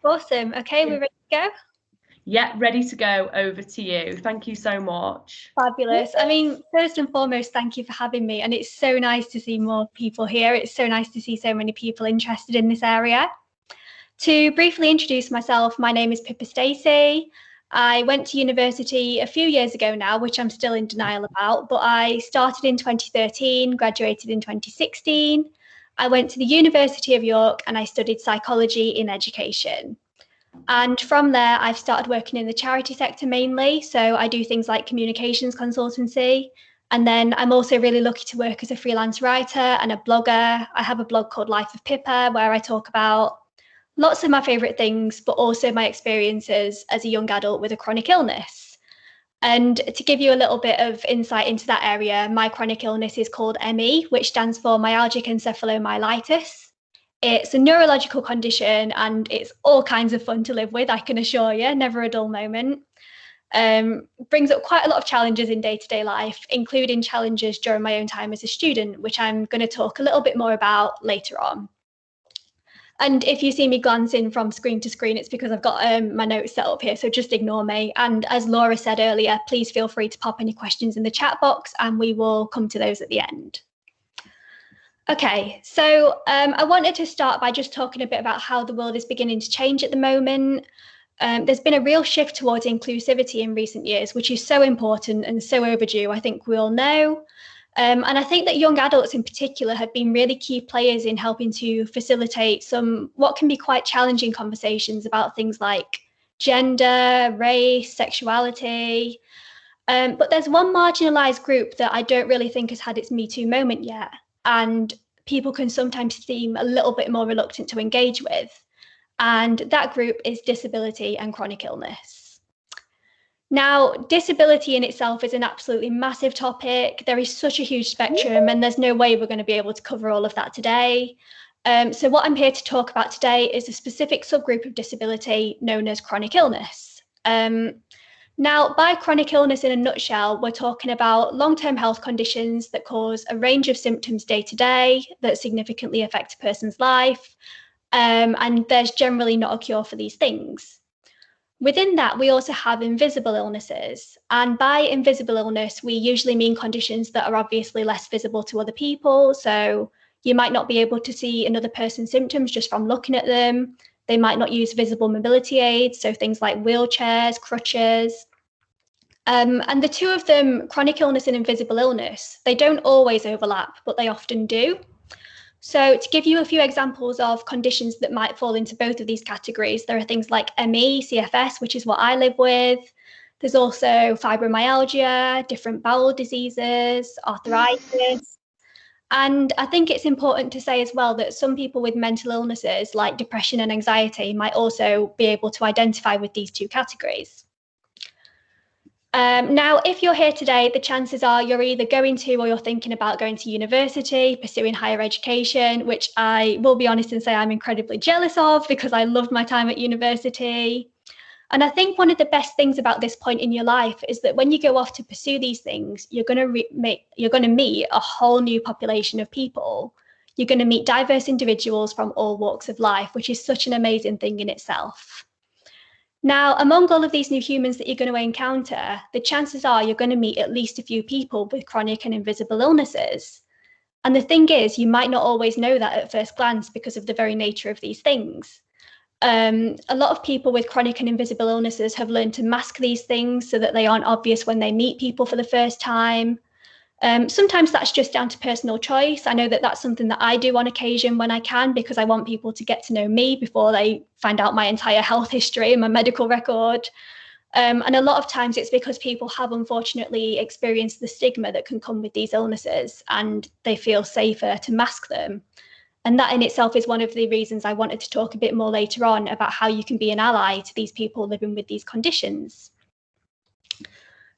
Awesome. Okay, we're ready to go? Yeah, ready to go. Over to you. Thank you so much. Fabulous. I mean, first and foremost, thank you for having me. And it's so nice to see more people here. It's so nice to see so many people interested in this area. To briefly introduce myself, my name is Pippa Stacey. I went to university a few years ago now, which I'm still in denial about, but I started in 2013, graduated in 2016. I went to the University of York and I studied psychology in education. And from there, I've started working in the charity sector mainly. So I do things like communications consultancy. And then I'm also really lucky to work as a freelance writer and a blogger. I have a blog called Life of Pippa, where I talk about lots of my favourite things, but also my experiences as a young adult with a chronic illness. And to give you a little bit of insight into that area, my chronic illness is called ME, which stands for myalgic encephalomyelitis. It's a neurological condition and it's all kinds of fun to live with, I can assure you, never a dull moment. Brings up quite a lot of challenges in day-to-day life, including challenges during my own time as a student, which I'm going to talk a little bit more about later on. And if you see me glancing from screen to screen, it's because I've got my notes set up here, so just ignore me. And as Laura said earlier, please feel free to pop any questions in the chat box and we will come to those at the end. Okay, so I wanted to start by just talking a bit about how the world is beginning to change at the moment. There's been a real shift towards inclusivity in recent years, which is so important and so overdue, I think we all know. And I think that young adults in particular have been really key players in helping to facilitate some what can be quite challenging conversations about things like gender, race, sexuality. But there's one marginalised group that I don't really think has had its Me Too moment yet, and people can sometimes seem a little bit more reluctant to engage with. And that group is disability and chronic illness. Now, disability in itself is an absolutely massive topic. There is such a huge spectrum and there's no way we're going to be able to cover all of that today. So what I'm here to talk about today is a specific subgroup of disability known as chronic illness. Now, by chronic illness in a nutshell, we're talking about long-term health conditions that cause a range of symptoms day to day that significantly affect a person's life. And there's generally not a cure for these things. Within that, we also have invisible illnesses. And by invisible illness, we usually mean conditions that are obviously less visible to other people. So you might not be able to see another person's symptoms just from looking at them. They might not use visible mobility aids, so things like wheelchairs, crutches. And the two of them, chronic illness and invisible illness, they don't always overlap, but they often do. So to give you a few examples of conditions that might fall into both of these categories, there are things like ME, CFS, which is what I live with. There's also fibromyalgia, different bowel diseases, arthritis. And I think it's important to say as well that some people with mental illnesses like depression and anxiety might also be able to identify with these two categories. Now, if you're here today, the chances are you're either going to or you're thinking about going to university, pursuing higher education, which I will be honest and say I'm incredibly jealous of because I loved my time at university. And I think one of the best things about this point in your life is that when you go off to pursue these things, you're going to meet a whole new population of people. You're going to meet diverse individuals from all walks of life, which is such an amazing thing in itself. Now, among all of these new humans that you're going to encounter, the chances are you're going to meet at least a few people with chronic and invisible illnesses. And the thing is, you might not always know that at first glance because of the very nature of these things. A lot of people with chronic and invisible illnesses have learned to mask these things so that they aren't obvious when they meet people for the first time. Sometimes that's just down to personal choice. I know that that's something that I do on occasion when I can, because I want people to get to know me before they find out my entire health history and my medical record. And a lot of times it's because people have unfortunately experienced the stigma that can come with these illnesses and they feel safer to mask them. And that in itself is one of the reasons I wanted to talk a bit more later on about how you can be an ally to these people living with these conditions.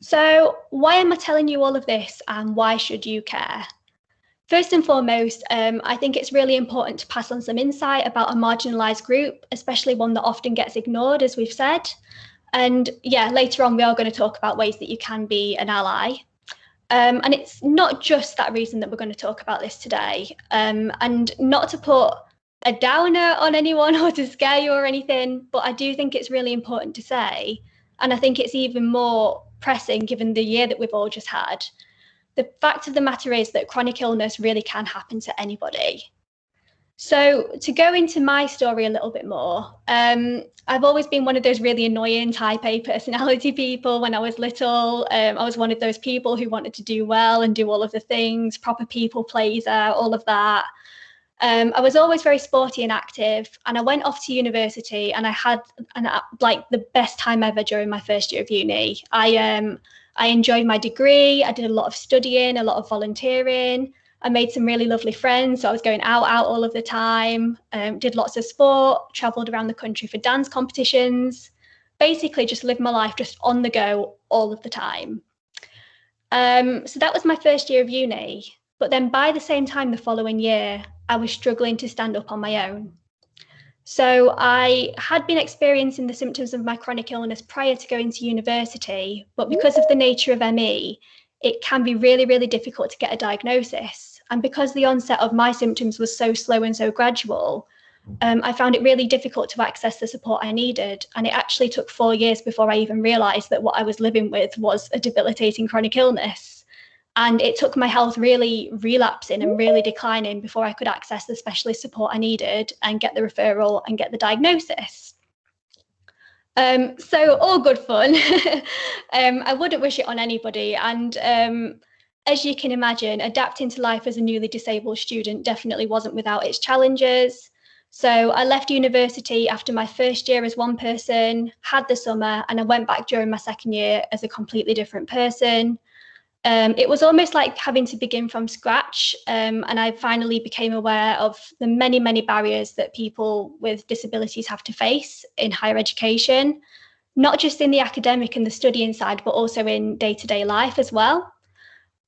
So why am I telling you all of this and why should you care? First and foremost, I think it's really important to pass on some insight about a marginalised group, especially one that often gets ignored, as we've said. And yeah, later on, we are going to talk about ways that you can be an ally. And it's not just that reason that we're going to talk about this today. And not to put a downer on anyone or to scare you or anything, but I do think it's really important to say, and I think it's even more pressing given the year that we've all just had. The fact of the matter is that chronic illness really can happen to anybody. So to go into my story a little bit more, I've always been one of those really annoying type A personality people when I was little. I was one of those people who wanted to do well and do all of the things, proper people pleaser, all of that. I was always very sporty and active, and I went off to university and I had like the best time ever during my first year of uni. I enjoyed my degree. I did a lot of studying, a lot of volunteering. I made some really lovely friends. So I was going out all of the time, did lots of sport, traveled around the country for dance competitions, basically just lived my life just on the go all of the time. So that was my first year of uni. But then by the same time, the following year, I was struggling to stand up on my own. So I had been experiencing the symptoms of my chronic illness prior to going to university, but because of the nature of ME, it can be really, really difficult to get a diagnosis. And because the onset of my symptoms was so slow and so gradual, I found it really difficult to access the support I needed. And it actually took 4 years before I even realised that what I was living with was a debilitating chronic illness. And it took my health really relapsing and really declining before I could access the specialist support I needed and get the referral and get the diagnosis. So all good fun. I wouldn't wish it on anybody. And as you can imagine, adapting to life as a newly disabled student definitely wasn't without its challenges. So I left university after my first year as one person, had the summer, and I went back during my second year as a completely different person. It was almost like having to begin from scratch, and I finally became aware of the many, many barriers that people with disabilities have to face in higher education, not just in the academic and the studying side, but also in day-to-day life as well.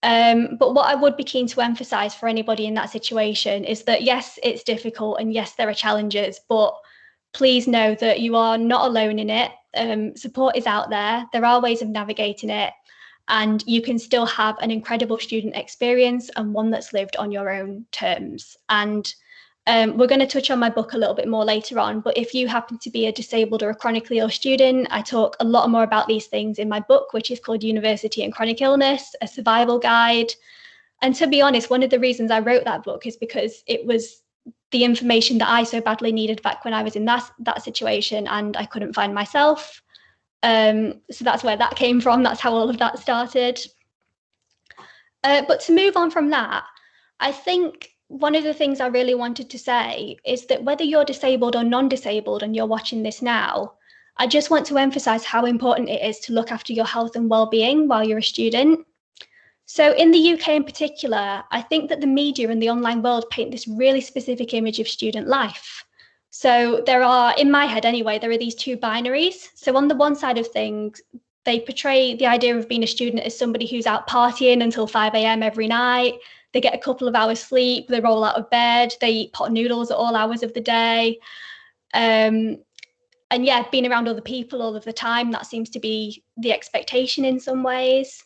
But what I would be keen to emphasise for anybody in that situation is that, yes, it's difficult and yes, there are challenges, but please know that you are not alone in it. Support is out there. There are ways of navigating it. And you can still have an incredible student experience and one that's lived on your own terms. And we're going to touch on my book a little bit more later on, but if you happen to be a disabled or a chronically ill student, I talk a lot more about these things in my book, which is called University and Chronic Illness, a survival guide. And to be honest, one of the reasons I wrote that book is because it was the information that I so badly needed back when I was in that situation and I couldn't find myself. So that's where that came from. That's how all of that started. But to move on from that, I think one of the things I really wanted to say is that whether you're disabled or non-disabled and you're watching this now, I just want to emphasize how important it is to look after your health and well-being while you're a student. So in the UK in particular, I think that the media and the online world paint this really specific image of student life. So there are, in my head anyway, there are these two binaries. So on the one side of things, they portray the idea of being a student as somebody who's out partying until 5 a.m. every night. They get a couple of hours sleep, they roll out of bed, they eat pot noodles at all hours of the day. And yeah, being around other people all of the time, that seems to be the expectation in some ways.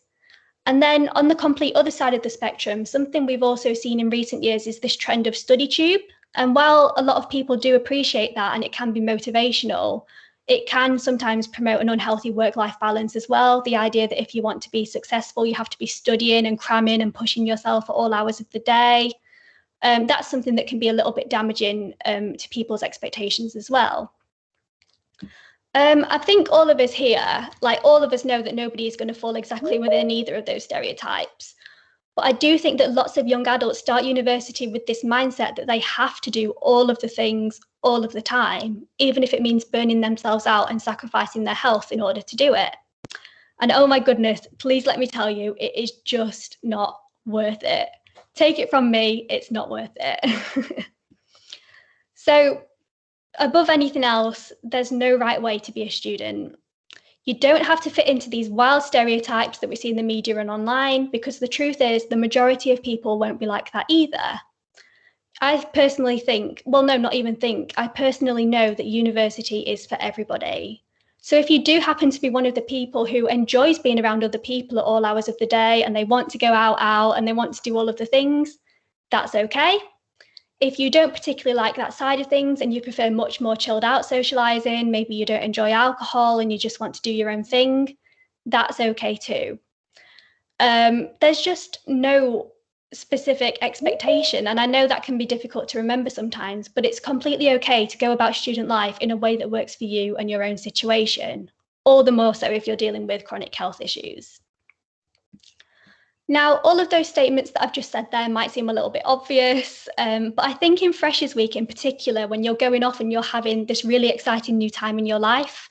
And then on the complete other side of the spectrum, something we've also seen in recent years is this trend of study tube. And while a lot of people do appreciate that and it can be motivational, it can sometimes promote an unhealthy work-life balance as well. The idea that if you want to be successful, you have to be studying and cramming and pushing yourself at all hours of the day. That's something that can be a little bit damaging to people's expectations as well. I think all of us here, like all of us know that nobody is going to fall exactly within either of those stereotypes. But I do think that lots of young adults start university with this mindset that they have to do all of the things all of the time, even if it means burning themselves out and sacrificing their health in order to do it. And oh my goodness, please let me tell you, it is just not worth it. Take it from me, it's not worth it. So above anything else, there's no right way to be a student. You don't have to fit into these wild stereotypes that we see in the media and online, because the truth is the majority of people won't be like that either. I personally think, well, no, not even think, I personally know that university is for everybody. So if you do happen to be one of the people who enjoys being around other people at all hours of the day and they want to go out and they want to do all of the things, that's okay. If you don't particularly like that side of things and you prefer much more chilled out socializing, maybe you don't enjoy alcohol and you just want to do your own thing, that's okay too. There's just no specific expectation, and I know that can be difficult to remember sometimes, but it's completely okay to go about student life in a way that works for you and your own situation, all the more so if you're dealing with chronic health issues. Now, all of those statements that I've just said there might seem a little bit obvious, but I think in Freshers Week in particular, when you're going off and you're having this really exciting new time in your life,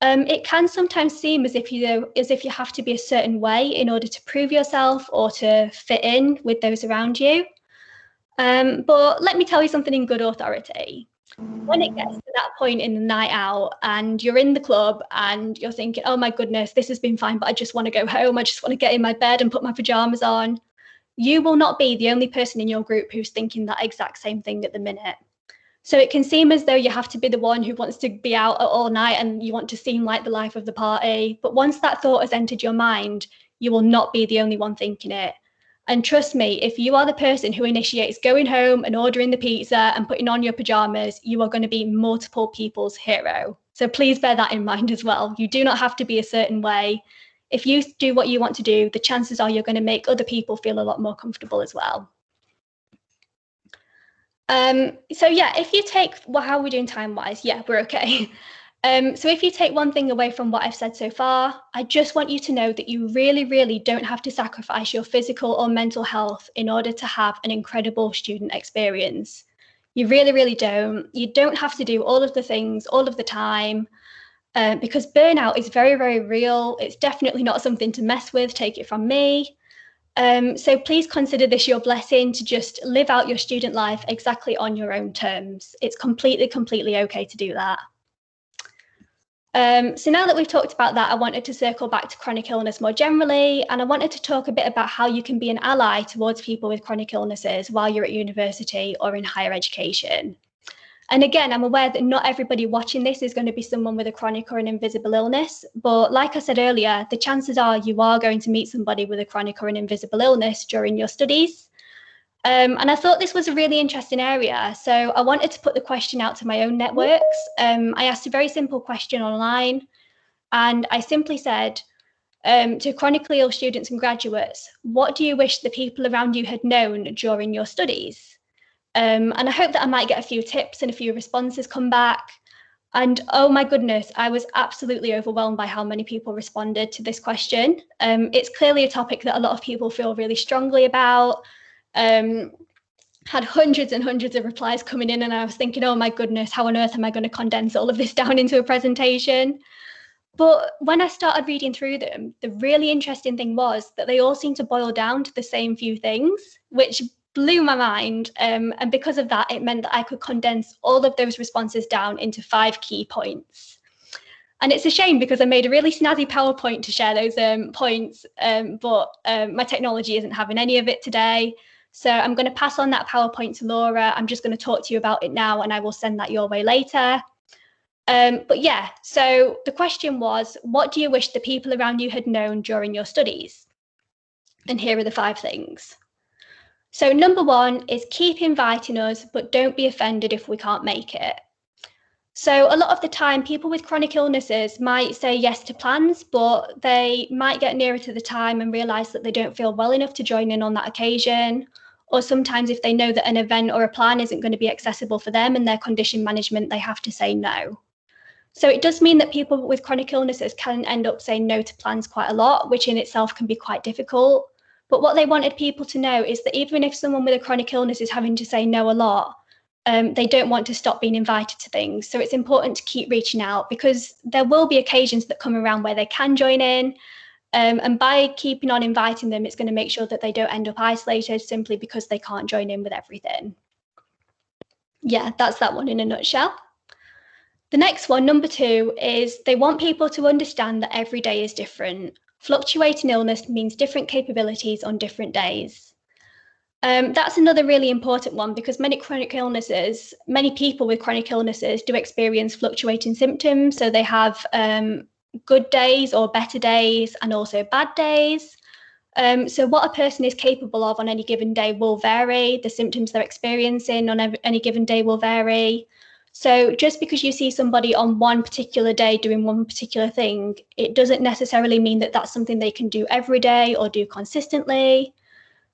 it can sometimes seem as if you have to be a certain way in order to prove yourself or to fit in with those around you. But let me tell you something in good authority. When it gets to that point in the night out and you're in the club and you're thinking, oh my goodness, this has been fine, but I just want to go home. I just want to get in my bed and put my pajamas on. You will not be the only person in your group who's thinking that exact same thing at the minute. So it can seem as though you have to be the one who wants to be out all night and you want to seem like the life of the party. But once that thought has entered your mind, you will not be the only one thinking it. And trust me, if you are the person who initiates going home and ordering the pizza and putting on your pajamas, you are going to be multiple people's hero. So please bear that in mind as well. You do not have to be a certain way. If you do what you want to do, the chances are you're going to make other people feel a lot more comfortable as well. So yeah, if you take, well, how are we doing time-wise? Yeah, we're okay. So if you take one thing away from what I've said so far, I just want you to know that you really, really don't have to sacrifice your physical or mental health in order to have an incredible student experience. You really, really don't. You don't have to do all of the things all of the time because burnout is very, very real. It's definitely not something to mess with, take it from me. So please consider this your blessing to just live out your student life exactly on your own terms. It's completely okay to do that. So now that we've talked about that, I wanted to circle back to chronic illness more generally, and I wanted to talk a bit about how you can be an ally towards people with chronic illnesses while you're at university or in higher education. And again, I'm aware that not everybody watching this is going to be someone with a chronic or an invisible illness, but like I said earlier, the chances are you are going to meet somebody with a chronic or an invisible illness during your studies. And I thought this was a really interesting area, so I wanted to put the question out to my own networks. I asked a very simple question online, and I simply said to chronically ill students and graduates, what do you wish the people around you had known during your studies? And I hope that I might get a few tips and a few responses come back. And oh my goodness, I was absolutely overwhelmed by how many people responded to this question. It's clearly a topic that a lot of people feel really strongly about. Had hundreds and hundreds of replies coming in, and I was thinking, oh my goodness, how on earth am I going to condense all of this down into a presentation? But when I started reading through them, the really interesting thing was that they all seemed to boil down to the same few things, which blew my mind. And because of that, it meant that I could condense all of those responses down into 5 key points. And it's a shame because I made a really snazzy PowerPoint to share those points, but my technology isn't having any of it today. So I'm going to pass on that PowerPoint to Laura. I'm just going to talk to you about it now, and I will send that your way later. But yeah, so the question was, what do you wish the people around you had known during your studies? And here are the 5 things. So number 1 is keep inviting us, but don't be offended if we can't make it. So a lot of the time, people with chronic illnesses might say yes to plans, but they might get nearer to the time and realise that they don't feel well enough to join in on that occasion. Or sometimes if they know that an event or a plan isn't going to be accessible for them and their condition management, they have to say no. So it does mean that people with chronic illnesses can end up saying no to plans quite a lot, which in itself can be quite difficult. But what they wanted people to know is that even if someone with a chronic illness is having to say no a lot, they don't want to stop being invited to things. So it's important to keep reaching out because there will be occasions that come around where they can join in. And by keeping on inviting them, it's going to make sure that they don't end up isolated simply because they can't join in with everything. Yeah, that's that one in a nutshell. The next one, number 2, is they want people to understand that every day is different. Fluctuating illness means different capabilities on different days. That's another really important one because many people with chronic illnesses do experience fluctuating symptoms. So they have good days or better days and also bad days. So what a person is capable of on any given day will vary. The symptoms they're experiencing on any given day will vary. So just because you see somebody on one particular day doing one particular thing, it doesn't necessarily mean that that's something they can do every day or do consistently.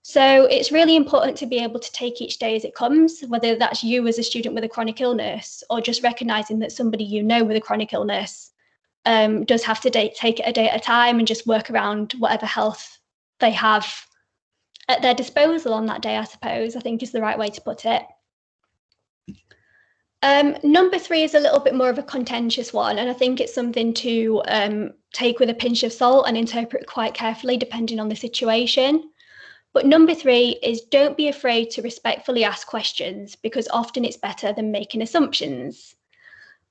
So it's really important to be able to take each day as it comes, whether that's you as a student with a chronic illness or just recognizing that somebody you know with a chronic illness does have to take it a day at a time and just work around whatever health they have at their disposal on that day, I suppose, I think is the right way to put it. Number 3 is a little bit more of a contentious one, and I think it's something to take with a pinch of salt and interpret quite carefully depending on the situation. But number 3 is don't be afraid to respectfully ask questions, because often it's better than making assumptions.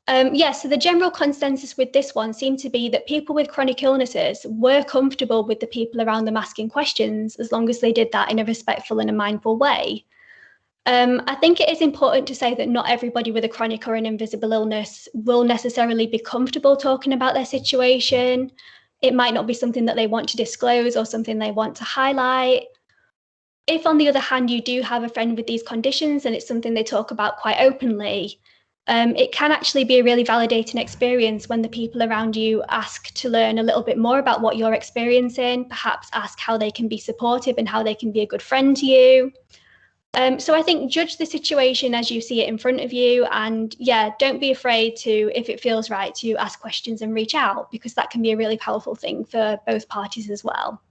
So the general consensus with this one seemed to be that people with chronic illnesses were comfortable with the people around them asking questions as long as they did that in a respectful and a mindful way. I think it is important to say that not everybody with a chronic or an invisible illness will necessarily be comfortable talking about their situation. It might not be something that they want to disclose or something they want to highlight. If, on the other hand, you do have a friend with these conditions and it's something they talk about quite openly, it can actually be a really validating experience when the people around you ask to learn a little bit more about what you're experiencing, perhaps ask how they can be supportive and how they can be a good friend to you. So I think judge the situation as you see it in front of you, and don't be afraid to, if it feels right, to ask questions and reach out, because that can be a really powerful thing for both parties as well.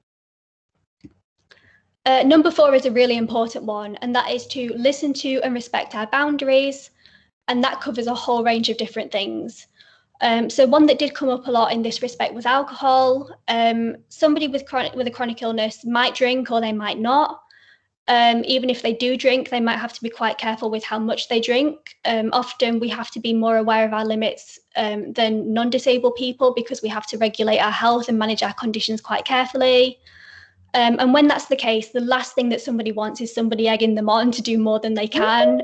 Number 4 is a really important one, and that is to listen to and respect our boundaries. And that covers a whole range of different things. So one that did come up a lot in this respect was alcohol. Somebody with a chronic illness might drink or they might not. Even if they do drink, they might have to be quite careful with how much they drink. Often we have to be more aware of our limits than non-disabled people, because we have to regulate our health and manage our conditions quite carefully. And when that's the case, the last thing that somebody wants is somebody egging them on to do more than they can,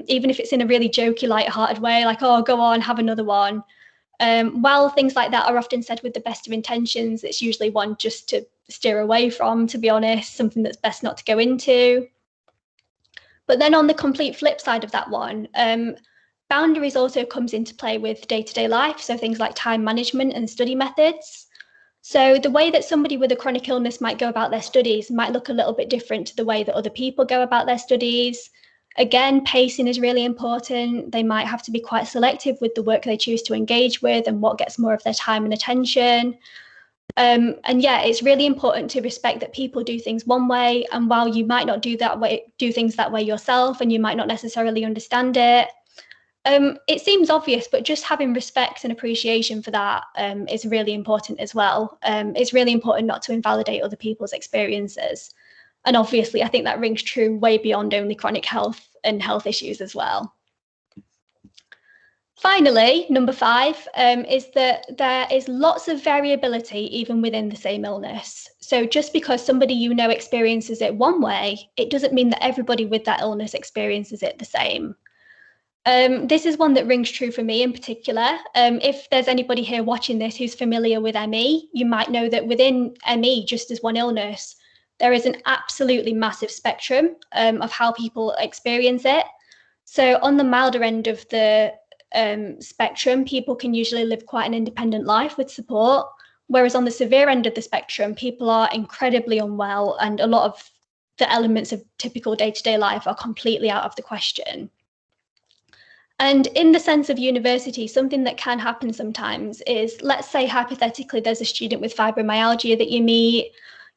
even if it's in a really jokey, light-hearted way, like, oh, go on, have another one. While things like that are often said with the best of intentions, it's usually one just to steer away from, to be honest, something that's best not to go into. But then on the complete flip side of that one, boundaries also comes into play with day-to-day life, so things like time management and study methods. So the way that somebody with a chronic illness might go about their studies might look a little bit different to the way that other people go about their studies. Again, pacing is really important. They might have to be quite selective with the work they choose to engage with and what gets more of their time and attention. It's really important to respect that people do things one way, and while you might not do things that way yourself, and you might not necessarily understand it, it seems obvious, but just having respect and appreciation for that is really important as well. It's really important not to invalidate other people's experiences. And obviously, I think that rings true way beyond only chronic health and health issues as well. Finally, number 5 is that there is lots of variability even within the same illness. So just because somebody you know experiences it one way, it doesn't mean that everybody with that illness experiences it the same. This is one that rings true for me in particular. If there's anybody here watching this who's familiar with ME, you might know that within ME, just as one illness, there is an absolutely massive spectrum of how people experience it. So on the milder end of the spectrum, people can usually live quite an independent life with support, whereas on the severe end of the spectrum, people are incredibly unwell, and a lot of the elements of typical day-to-day life are completely out of the question. And in the sense of university, something that can happen sometimes is, let's say hypothetically, there's a student with fibromyalgia that you meet.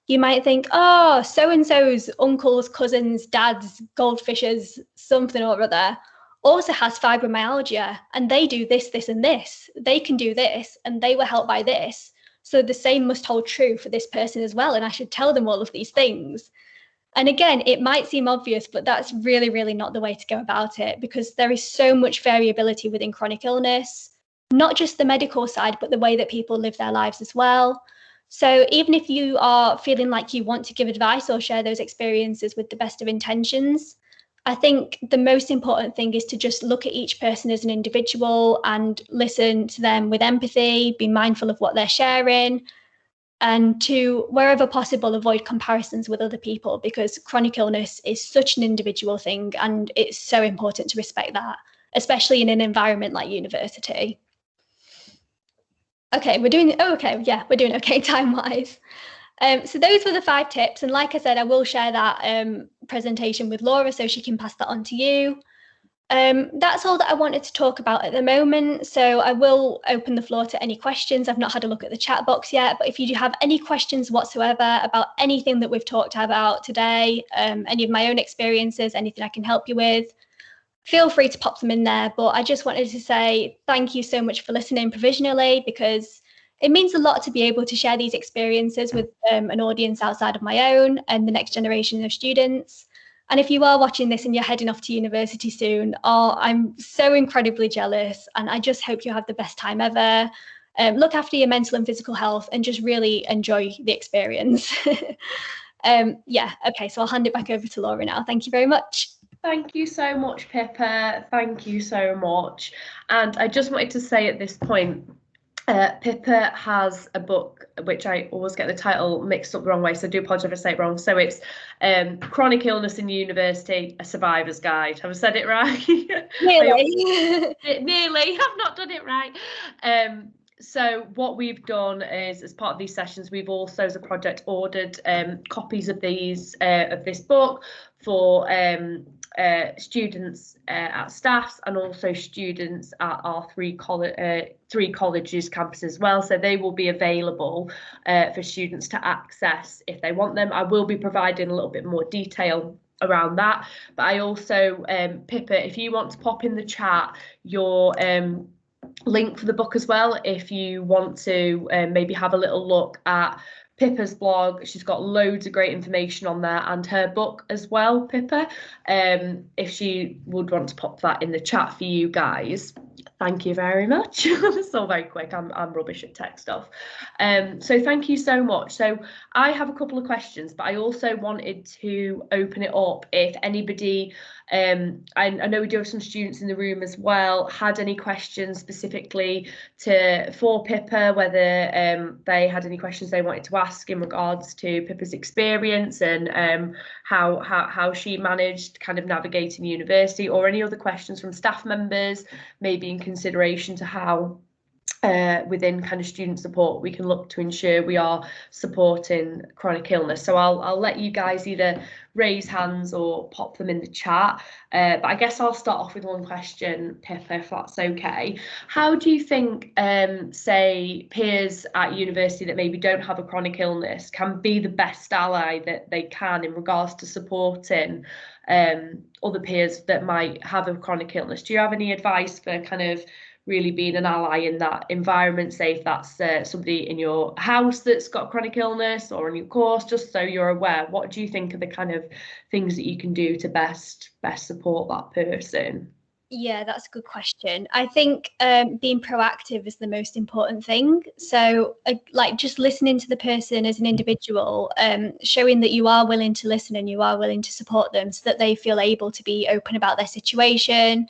You might think, oh, so-and-so's uncles, cousins, dads, goldfishes, something or other, also has fibromyalgia, and they do this, this, and this. They can do this, and they were helped by this. So the same must hold true for this person as well, and I should tell them all of these things. And again, it might seem obvious, but that's really, really not the way to go about it, because there is so much variability within chronic illness, not just the medical side, but the way that people live their lives as well. So even if you are feeling like you want to give advice or share those experiences with the best of intentions, I think the most important thing is to just look at each person as an individual and listen to them with empathy, be mindful of what they're sharing, and to, wherever possible, avoid comparisons with other people, because chronic illness is such an individual thing, and it's so important to respect that, especially in an environment like university. Okay, we're doing okay time-wise. So those were the 5 tips, and like I said, I will share that presentation with Laura so she can pass that on to you. That's all that I wanted to talk about at the moment, so I will open the floor to any questions. I've not had a look at the chat box yet, but if you do have any questions whatsoever about anything that we've talked about today, any of my own experiences, anything I can help you with, feel free to pop them in there. But I just wanted to say thank you so much for listening provisionally, because it means a lot to be able to share these experiences with an audience outside of my own and the next generation of students. And if you are watching this and you're heading off to university soon, I'm so incredibly jealous, and I just hope you have the best time ever. Look after your mental and physical health and just really enjoy the experience. Okay, so I'll hand it back over to Laura now. Thank you very much. Thank you so much, Pippa. Thank you so much. And I just wanted to say at this point, Pippa has a book, which I always get the title mixed up the wrong way, so I do apologise if I say it wrong. So it's Chronic Illness in University, A Survivor's Guide. Have I said it right? Nearly. Nearly. I've not done it right. So what we've done is, as part of these sessions, we've also, as a project, ordered copies of this book for students at staffs, and also students at our three colleges campus as well. So they will be available for students to access if they want them. I will be providing a little bit more detail around that, but I also, Pippa, if you want to pop in the chat your link for the book as well, if you want to maybe have a little look at Pippa's blog. She's got loads of great information on there, and her book as well, Pippa, if she would want to pop that in the chat for you guys. Thank you very much. It's all very quick. I'm rubbish at tech stuff. So thank you so much. So I have a couple of questions, but I also wanted to open it up if anybody, I know we do have some students in the room as well, had any questions specifically for Pippa, whether they had any questions they wanted to ask in regards to Pippa's experience and how she managed kind of navigating university, or any other questions from staff members, maybe in consideration to how within kind of student support we can look to ensure we are supporting chronic illness. So I'll let you guys either raise hands or pop them in the chat, but I guess I'll start off with one question, Pippa, if that's okay. How do you think say peers at university that maybe don't have a chronic illness can be the best ally that they can in regards to supporting other peers that might have a chronic illness? Do you have any advice for kind of really being an ally in that environment, say if that's somebody in your house that's got chronic illness or in your course, just so you're aware? What do you think are the kind of things that you can do to best support that person? Yeah, that's a good question. I think being proactive is the most important thing. So like just listening to the person as an individual, showing that you are willing to listen and you are willing to support them so that they feel able to be open about their situation,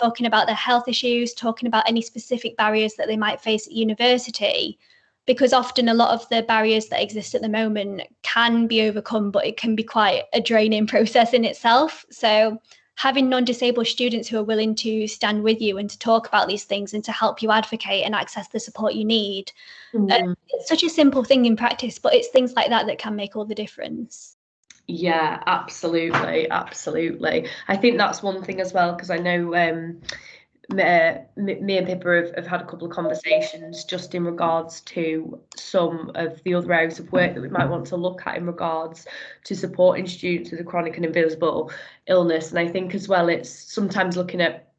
talking about their health issues, talking about any specific barriers that they might face at university. Because often a lot of the barriers that exist at the moment can be overcome, but it can be quite a draining process in itself. So having non-disabled students who are willing to stand with you and to talk about these things and to help you advocate and access the support you need. It's such a simple thing in practice, but it's things like that that can make all the difference. Yeah, absolutely. I think that's one thing as well, because I know me and Pippa have had a couple of conversations just in regards to some of the other areas of work that we might want to look at in regards to supporting students with a chronic and invisible illness. And I think as well, it's sometimes looking at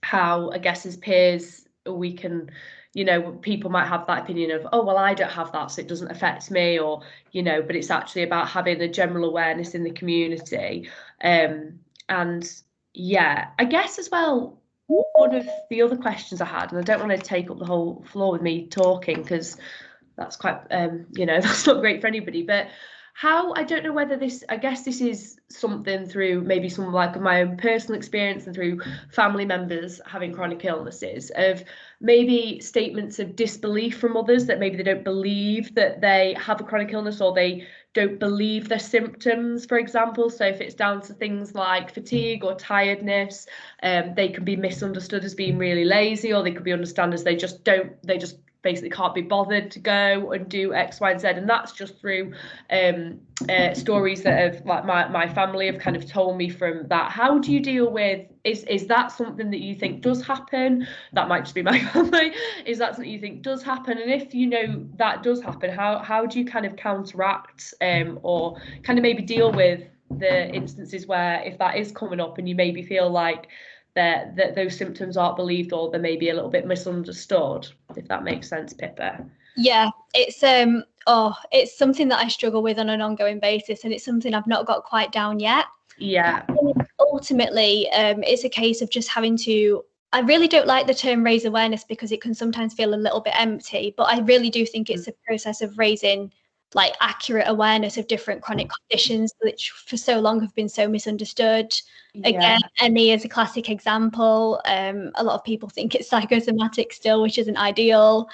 how, I guess, as peers, we can, you know, people might have that opinion of, oh, well, I don't have that, so it doesn't affect me, or, you know, but it's actually about having a general awareness in the community. And yeah, I guess as well, one of the other questions I had, and I don't want to take up the whole floor with me talking, because that's quite, you know, that's not great for anybody, but how, I don't know whether this, I guess this is something through maybe some like my own personal experience and through family members having chronic illnesses, of maybe statements of disbelief from others, that maybe they don't believe that they have a chronic illness, or they don't believe their symptoms, for example. So if it's down to things like fatigue or tiredness, they can be misunderstood as being really lazy, or they could be understood as they just basically can't be bothered to go and do X, Y, and Z. And that's just through stories that have, like, my family have kind of told me from that. How do you deal with, is that something that you think does happen? That might just be my family. Is that something you think does happen? And if you know that does happen, how do you kind of counteract or kind of maybe deal with the instances where, if that is coming up and you maybe feel like that those symptoms aren't believed, or they're maybe a little bit misunderstood, if that makes sense, Pippa? Yeah, it's it's something that I struggle with on an ongoing basis, and it's something I've not got quite down yet. Yeah. Ultimately, it's a case of just having to, I really don't like the term raise awareness, because it can sometimes feel a little bit empty, but I really do think it's a process of raising like accurate awareness of different chronic conditions, which for so long have been so misunderstood. Again, ME is a classic example. A lot of people think it's psychosomatic still, which isn't ideal.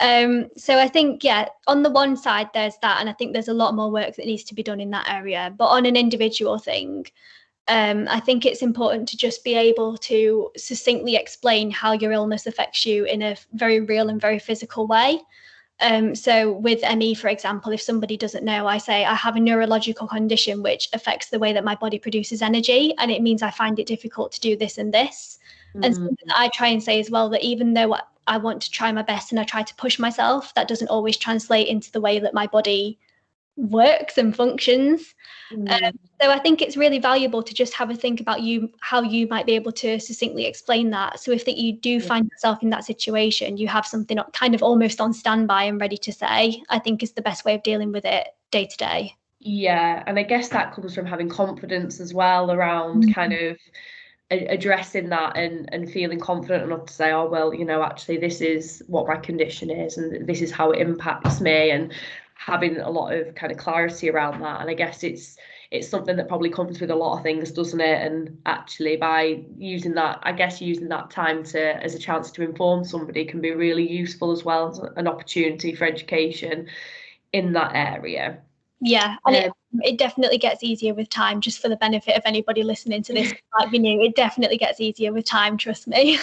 So I think, yeah, on the one side, there's that, and I think there's a lot more work that needs to be done in that area. But on an individual thing, I think it's important to just be able to succinctly explain how your illness affects you in a very real and very physical way. So with ME, for example, if somebody doesn't know, I say I have a neurological condition which affects the way that my body produces energy, and it means I find it difficult to do this and this. And something that I try and say as well, that even though I want to try my best and I try to push myself, that doesn't always translate into the way that my body works and functions. So I think it's really valuable to just have a think about how you might be able to succinctly explain that. So if that you do find yourself in that situation, you have something kind of almost on standby and ready to say, I think is the best way of dealing with it day to day. Yeah, and I guess that comes from having confidence as well around kind of addressing that, and feeling confident enough to say, oh, well, you know, actually this is what my condition is and this is how it impacts me, and having a lot of kind of clarity around that. And I guess it's something that probably comes with a lot of things, doesn't it? And actually, by using that time to, as a chance to inform somebody, can be really useful as well as an opportunity for education in that area. Yeah, and it definitely gets easier with time, just for the benefit of anybody listening to this who might be new. It definitely gets easier with time, trust me.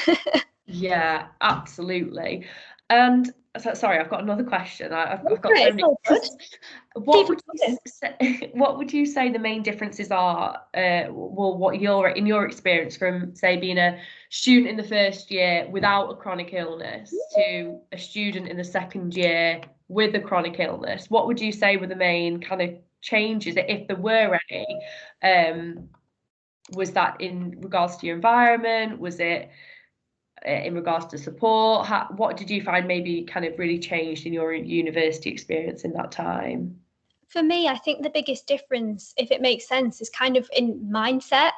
Yeah, absolutely. And sorry, I've got another question. I've got so many questions. What would you say the main differences are? Well, what in your experience, from say being a student in the first year without a chronic illness to a student in the second year with a chronic illness, what would you say were the main kind of changes, if there were any? Was that in regards to your environment? Was it in regards to support? What did you find maybe kind of really changed in your university experience in that time? For me, I think the biggest difference, if it makes sense, is kind of in mindset.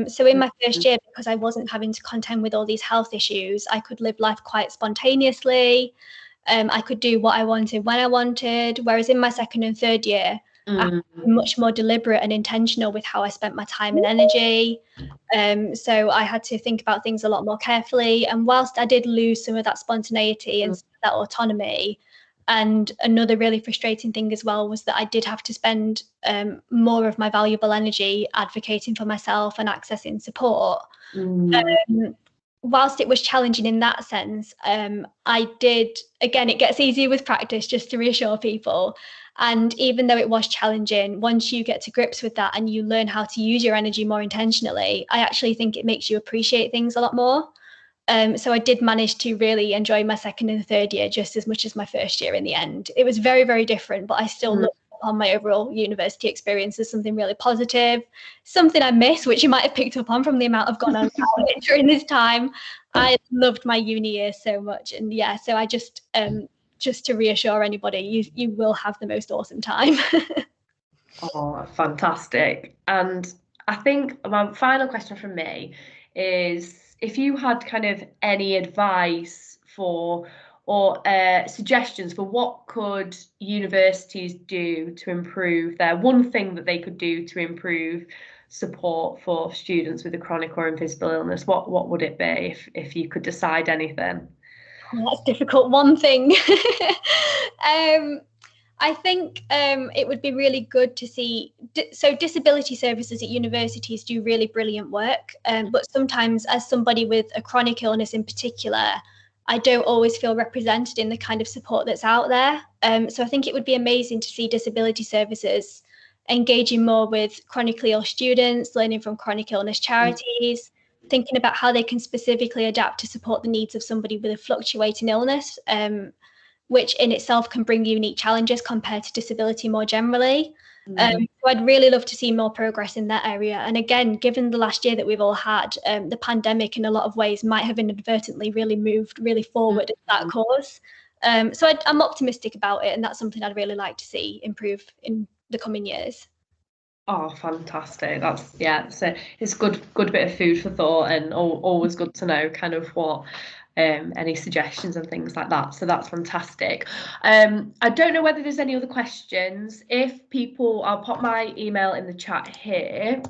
So in my first year, because I wasn't having to contend with all these health issues, I could live life quite spontaneously. I could do what I wanted when I wanted. Whereas in my second and third year, I was much more deliberate and intentional with how I spent my time and energy. So I had to think about things a lot more carefully. And whilst I did lose some of that spontaneity and some of that autonomy, and another really frustrating thing as well was that I did have to spend more of my valuable energy advocating for myself and accessing support. Whilst it was challenging in that sense, I did, again, it gets easier with practice, just to reassure people. And even though it was challenging, once you get to grips with that and you learn how to use your energy more intentionally, I actually think it makes you appreciate things a lot more. So I did manage to really enjoy my second and third year just as much as my first year in the end. It was very, very different, but I still look on my overall university experience as something really positive, something I miss, which you might have picked up on from the amount I've gone on during this time. I loved my uni year so much. And yeah, so I just to reassure anybody, you will have the most awesome time. Oh, fantastic. And I think my final question from me is, if you had kind of any advice for or suggestions for what could universities do to improve one thing that they could do to improve support for students with a chronic or invisible illness, what would it be if you could decide anything? Oh, that's difficult. One thing. I think it would be really good to see, so disability services at universities do really brilliant work, but sometimes as somebody with a chronic illness in particular, I don't always feel represented in the kind of support that's out there. So I think it would be amazing to see disability services engaging more with chronically ill students, learning from chronic illness charities, thinking about how they can specifically adapt to support the needs of somebody with a fluctuating illness, which in itself can bring unique challenges compared to disability more generally. So I'd really love to see more progress in that area. And again, given the last year that we've all had, the pandemic in a lot of ways might have inadvertently really moved really forward that cause. So I'm optimistic about it, and that's something I'd really like to see improve in the coming years. Oh, fantastic. It's good bit of food for thought, and always good to know kind of what any suggestions and things like that. So that's fantastic. I don't know whether there's any other questions. If people, I'll pop my email in the chat here.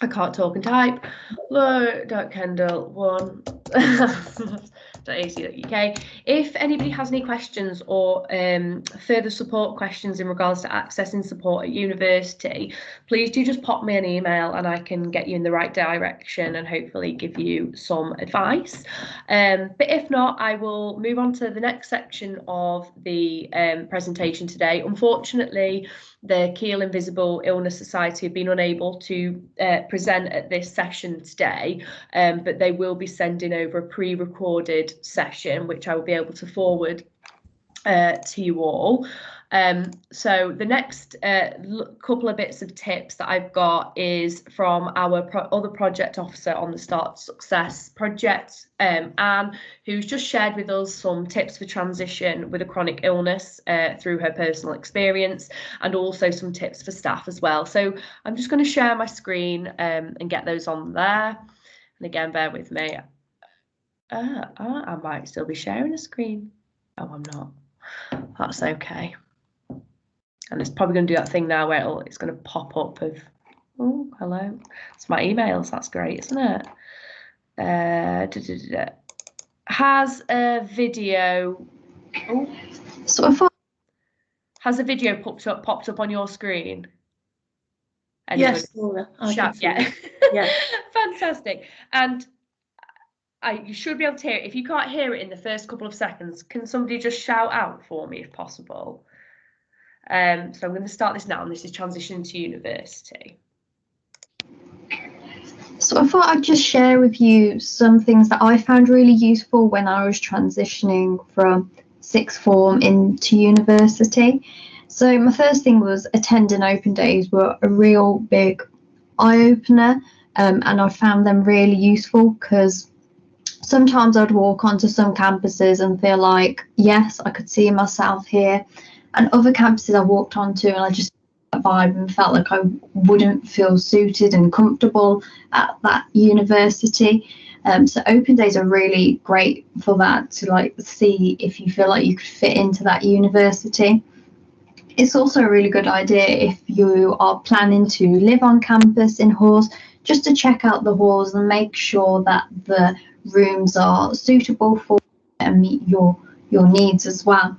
I can't talk and type. Kendall1.ac.uk. If anybody has any questions or further support questions in regards to accessing support at university, please do just pop me an email and I can get you in the right direction and hopefully give you some advice. But if not, I will move on to the next section of the presentation today. Unfortunately, the Kiel Invisible Illness Society have been unable to present at this session today, but they will be sending over a pre-recorded session which I will be able to forward to you all. So the next couple of bits of tips that I've got is from our other project officer on the Start to Success project, Anne, who's just shared with us some tips for transition with a chronic illness through her personal experience, and also some tips for staff as well. So I'm just going to share my screen and get those on there. And again, bear with me. I might still be sharing a screen. Oh, I'm not. That's okay. And it's probably going to do that thing now where it's going to pop up of, oh, hello. It's my emails. That's great, isn't it? Has a video. Oh, has a video popped up on your screen? Anybody? Yes, yeah. Yeah. Fantastic. And you should be able to hear it. If you can't hear it in the first couple of seconds, can somebody just shout out for me if possible? So I'm going to start this now, and this is transition to university. So I thought I'd just share with you some things that I found really useful when I was transitioning from sixth form into university. So my first thing was attending open days were a real big eye-opener, and I found them really useful because sometimes I'd walk onto some campuses and feel like, yes, I could see myself here. And other campuses I walked onto and I just vibe and felt like I wouldn't feel suited and comfortable at that university. So open days are really great for that, to like see if you feel like you could fit into that university. It's also a really good idea if you are planning to live on campus in halls, just to check out the halls and make sure that the rooms are suitable for and meet your needs as well.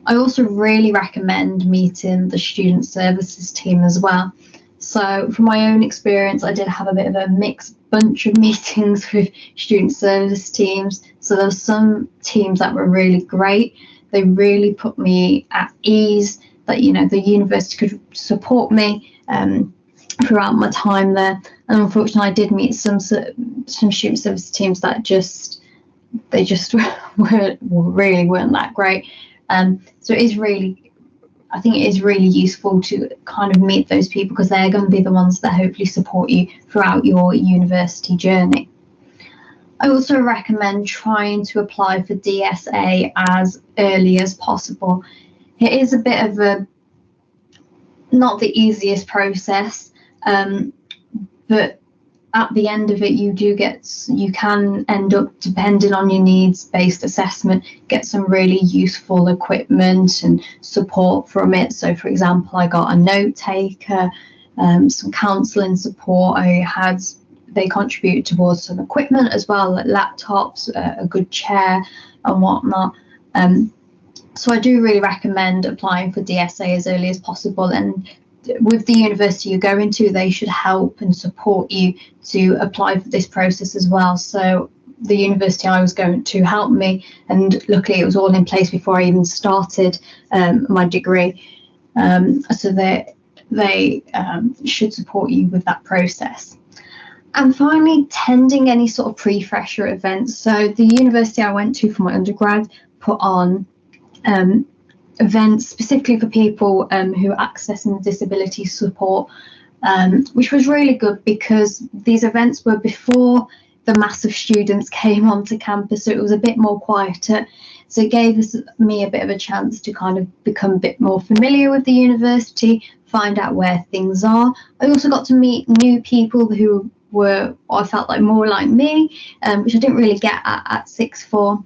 I also really recommend meeting the student services team as well. So from my own experience, I did have a bit of a mixed bunch of meetings with student service teams. So there were some teams that were really great. They really put me at ease that, you know, the university could support me throughout my time there. And unfortunately, I did meet some student service teams that they just weren't that great. So it is really, I think it is really useful to kind of meet those people because they're going to be the ones that hopefully support you throughout your university journey. I also recommend trying to apply for DSA as early as possible. It is a bit of not the easiest process, but at the end of it, you can end up, depending on your needs-based assessment, get some really useful equipment and support from it. So, for example, I got a note taker, some counselling support. They contribute towards some equipment as well, like laptops, a good chair and whatnot. So I do really recommend applying for DSA as early as possible, and with the university you're going to, they should help and support you to apply for this process as well. So the university I was going to helped me, and luckily it was all in place before I even started my degree. So they should support you with that process. And finally, attending any sort of pre-fresher events. So the university I went to for my undergrad put on events specifically for people who are accessing disability support, which was really good because these events were before the mass of students came onto campus, so it was a bit more quieter. So it gave me a bit of a chance to kind of become a bit more familiar with the university, find out where things are. I also got to meet new people who were, I felt like, more like me, which I didn't really get at sixth form.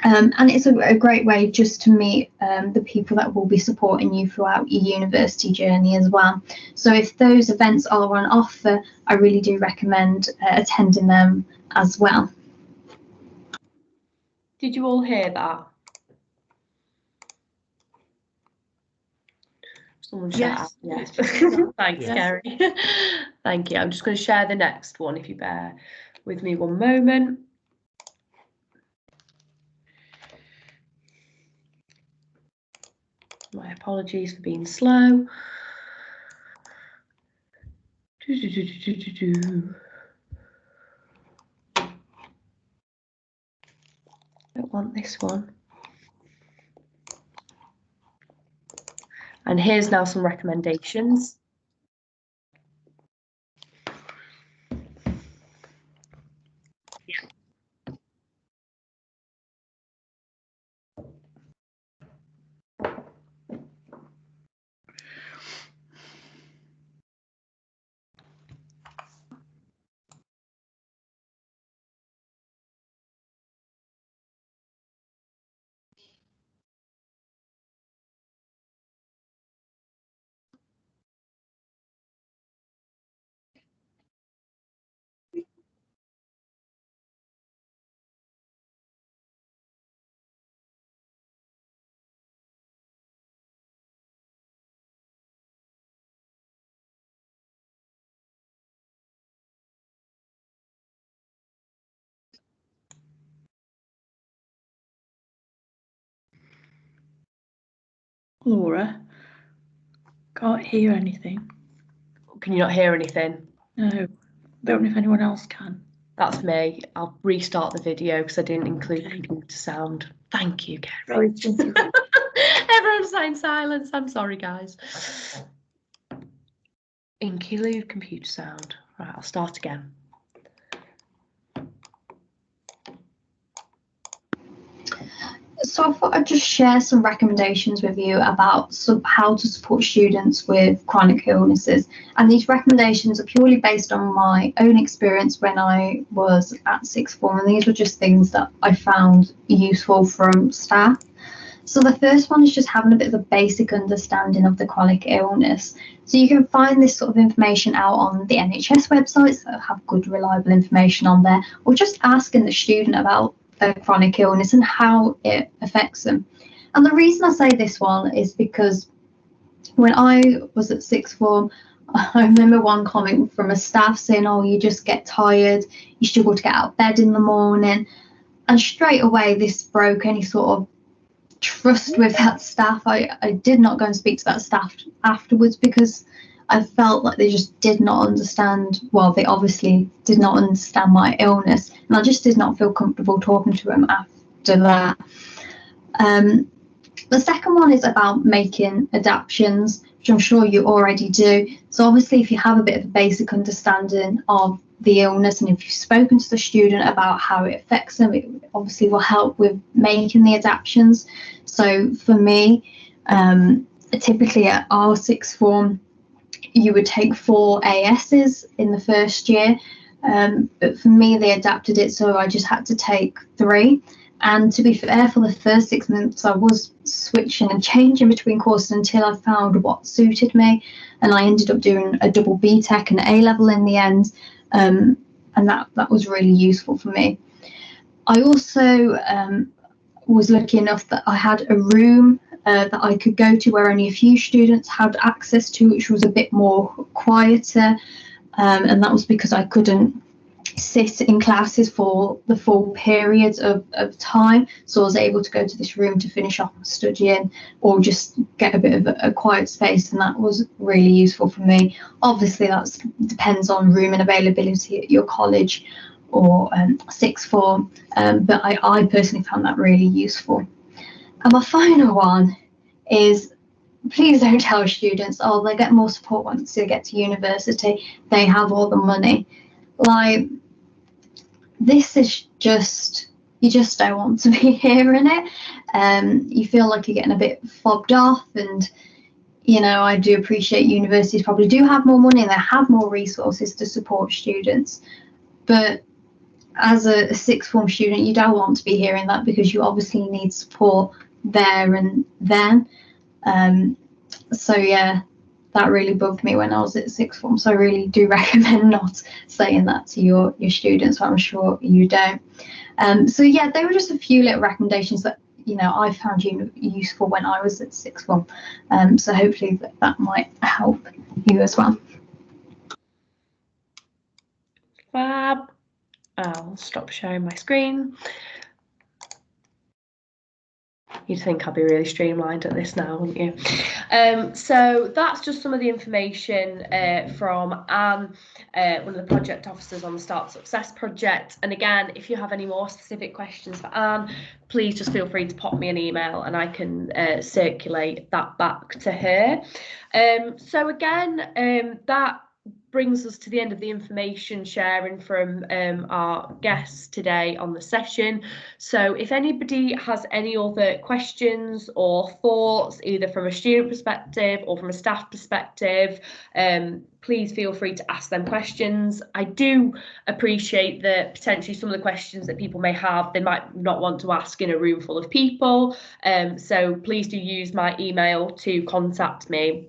And it's a great way just to meet the people that will be supporting you throughout your university journey as well. So if those events are on offer, I really do recommend attending them as well. Did you all hear that? Someone shout Yes. out. Yes. Thanks, Yes. Gary. Thank you. I'm just going to share the next one, if you bear with me one moment. My apologies for being slow. Don't want this one. And here's now some recommendations. Laura, can't hear anything. Can you not hear anything? No, don't know if anyone else can. That's me. I'll restart the video because I didn't include computer sound. Thank you, Gary. Everyone's in silence. I'm sorry, guys. Include computer sound. Right, I'll start again. So I thought I'd just share some recommendations with you about how to support students with chronic illnesses. And these recommendations are purely based on my own experience when I was at sixth form. And these were just things that I found useful from staff. So the first one is just having a bit of a basic understanding of the chronic illness. So you can find this sort of information out on the NHS websites that have good, reliable information on there, or just asking the student about their chronic illness and how it affects them. And the reason I say this one is because when I was at sixth form, I remember one comment from a staff saying, "Oh, you just get tired, you struggle to get out of bed in the morning." And straight away, this broke any sort of trust with that staff. I did not go and speak to that staff afterwards because I felt like they just did not understand. Well, they obviously did not understand my illness, and I just did not feel comfortable talking to them after that. The second one is about making adaptations, which I'm sure you already do. So obviously, if you have a bit of a basic understanding of the illness and if you've spoken to the student about how it affects them, it obviously will help with making the adaptations. So for me, typically at our sixth form, you would take 4 ASs in the first year. But for me, they adapted it so I just had to take 3. And to be fair, for the first 6 months, I was switching and changing between courses until I found what suited me. And I ended up doing a double BTEC and A-level in the end. And that was really useful for me. I also was lucky enough that I had a room that I could go to where only a few students had access to, which was a bit more quieter. And that was because I couldn't sit in classes for the full periods of time, so I was able to go to this room to finish off studying or just get a bit of a quiet space, and that was really useful for me. Obviously that depends on room and availability at your college or sixth form, but I personally found that really useful. And my final one is, please don't tell students, oh, they get more support once they get to university, they have all the money. Like, this is just, you just don't want to be hearing it. You feel like you're getting a bit fobbed off, and you know, I do appreciate universities probably do have more money and they have more resources to support students, but as a sixth form student, you don't want to be hearing that, because you obviously need support there and then. So yeah, that really bugged me when I was at sixth form. So I really do recommend not saying that to your students, but I'm sure you don't. So yeah, they were just a few little recommendations that, you know, I found useful when I was at sixth form. So hopefully that might help you as well. Fab. I'll stop sharing my screen. You'd think I'd be really streamlined at this now, wouldn't you? So that's just some of the information from Anne, one of the project officers on the Start Success project. And again, if you have any more specific questions for Anne, please just feel free to pop me an email and I can circulate that back to her. So again, that brings us to the end of the information sharing from our guests today on the session. So if anybody has any other questions or thoughts, either from a student perspective or from a staff perspective, please feel free to ask them questions. I do appreciate that potentially some of the questions that people may have, they might not want to ask in a room full of people. So please do use my email to contact me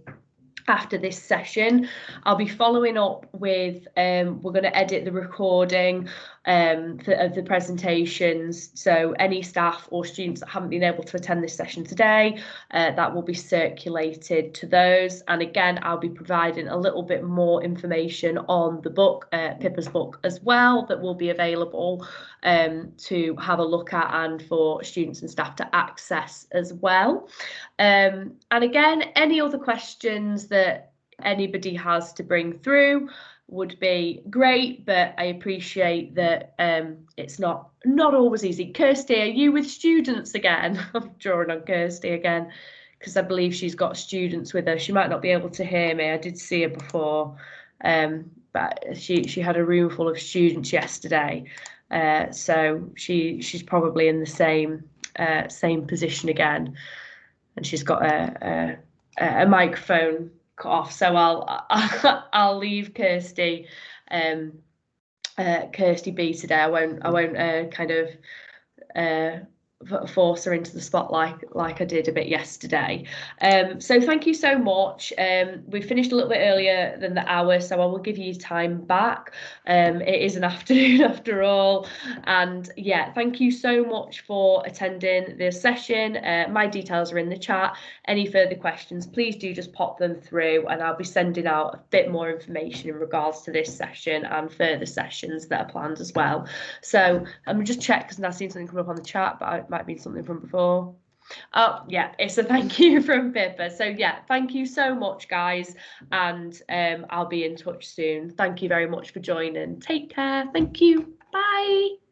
after this session. I'll be following up with, we're going to edit the recording of the presentations, so any staff or students that haven't been able to attend this session today, that will be circulated to those. And again, I'll be providing a little bit more information on the book, Pippa's book as well, that will be available to have a look at and for students and staff to access as well. And again, any other questions that anybody has to bring through would be great, but I appreciate that it's not always easy. Kirsty, are you with students again? I'm drawing on Kirsty again because I believe she's got students with her. She might not be able to hear me. I did see her before, but she had a room full of students yesterday, so she's probably in the same position again, and she's got a microphone cut off, so I'll leave Kirsty Kirsty be today. I won't kind of force her into the spotlight like I did a bit yesterday. So thank you so much. We finished a little bit earlier than the hour, so I will give you time back. It is an afternoon after all, and yeah, thank you so much for attending this session. My details are in the chat. Any further questions, please do just pop them through, and I'll be sending out a bit more information in regards to this session and further sessions that are planned as well. So I'm just check, because I've seen something come up on the chat, but it might be something from before. Oh yeah, it's a thank you from Pippa. So yeah, thank you so much, guys, and I'll be in touch soon. Thank you very much for joining. Take care. Thank you. Bye.